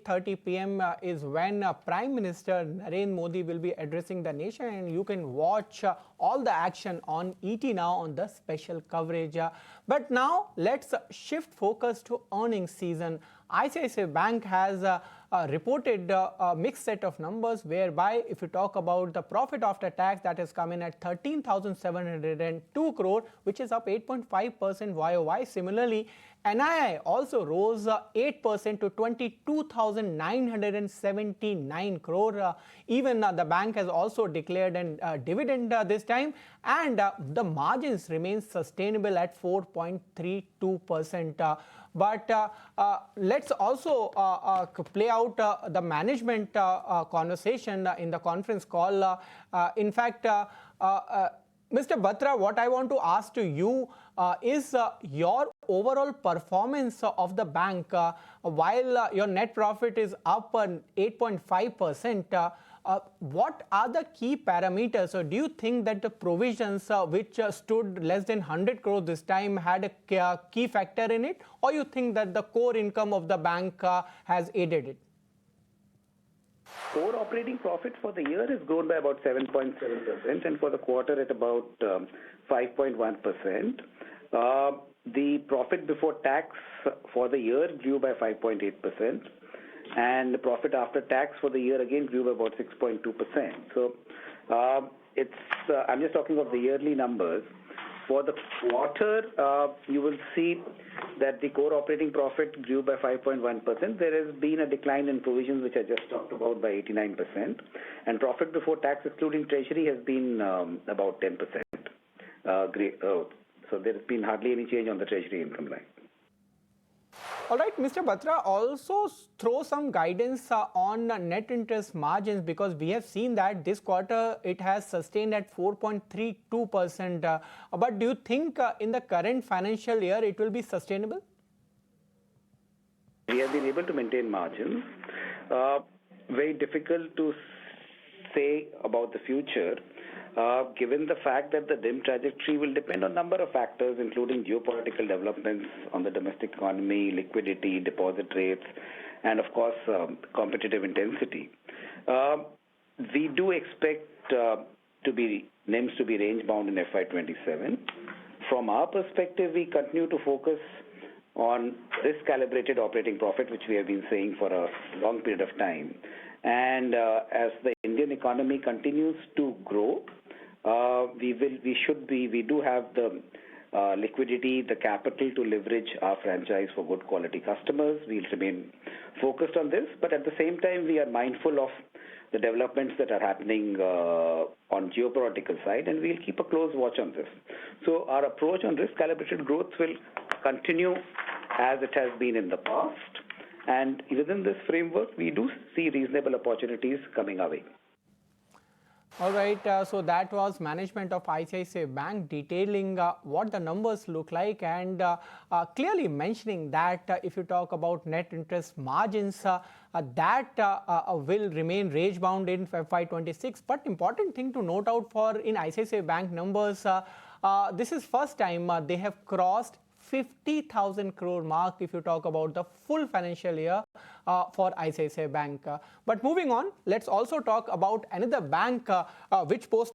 8:30 p.m. Is when Prime Minister Narendra Modi will be addressing the nation, and you can watch all the action on ET Now on the special coverage. But now let's shift focus to earnings season. ICICI Bank has reported a mixed set of numbers, whereby if you talk about the profit after tax, that has come in at 13,702 crore, which is up 8.5% YOY. Similarly, NII also rose 8% to 22,979 crore. Even the bank has also declared a dividend this time, and the margins remain sustainable at 4.32%. But let's also play out the management conversation in the conference call. In fact, Mr. Batra, what I want to ask to you is your overall performance of the bank. While your net profit is up 8.5%, what are the key parameters? So do you think that the provisions which stood less than 100 crore this time had a key factor in it, or you think that the core income of the bank has aided it? Core operating profit for the year has grown by about 7.7%, and for the quarter at about 5.1%. The profit before tax for the year grew by 5.8%, and the profit after tax for the year again grew by about 6.2%. So I'm just talking of the yearly numbers. For the quarter, you will see that the core operating profit grew by 5.1%. There has been a decline in provisions, which I just talked about, by 89%. And profit before tax, excluding treasury, has been about 10%. So there has been hardly any change on the treasury income line. All right, Mr. Batra, also throw some guidance on net interest margins, because we have seen that this quarter it has sustained at 4.32%. But do you think in the current financial year it will be sustainable? We have been able to maintain margins. Very difficult to say about the future, given the fact that the NIM trajectory will depend on a number of factors, including geopolitical developments on the domestic economy, liquidity, deposit rates, and of course, competitive intensity. We do expect NIMs to be range-bound in FY27. From our perspective, we continue to focus on risk-calibrated operating profit, which we have been saying for a long period of time. And as the Indian economy continues to grow, we do have the liquidity, the capital to leverage our franchise for good quality customers. We'll remain focused on this, but at the same time, we are mindful of the developments that are happening on geopolitical side, and we'll keep a close watch on this. So our approach on risk-calibrated growth will continue as it has been in the past. And within this framework, we do see reasonable opportunities coming our way. All right, so that was management of ICICI Bank detailing what the numbers look like, and clearly mentioning that if you talk about net interest margins, that will remain range-bound in FY26. But important thing to note out for in ICICI Bank numbers, this is first time they have crossed 50,000 crore mark if you talk about the full financial year for ICICI Bank. But moving on, let's also talk about another bank which posted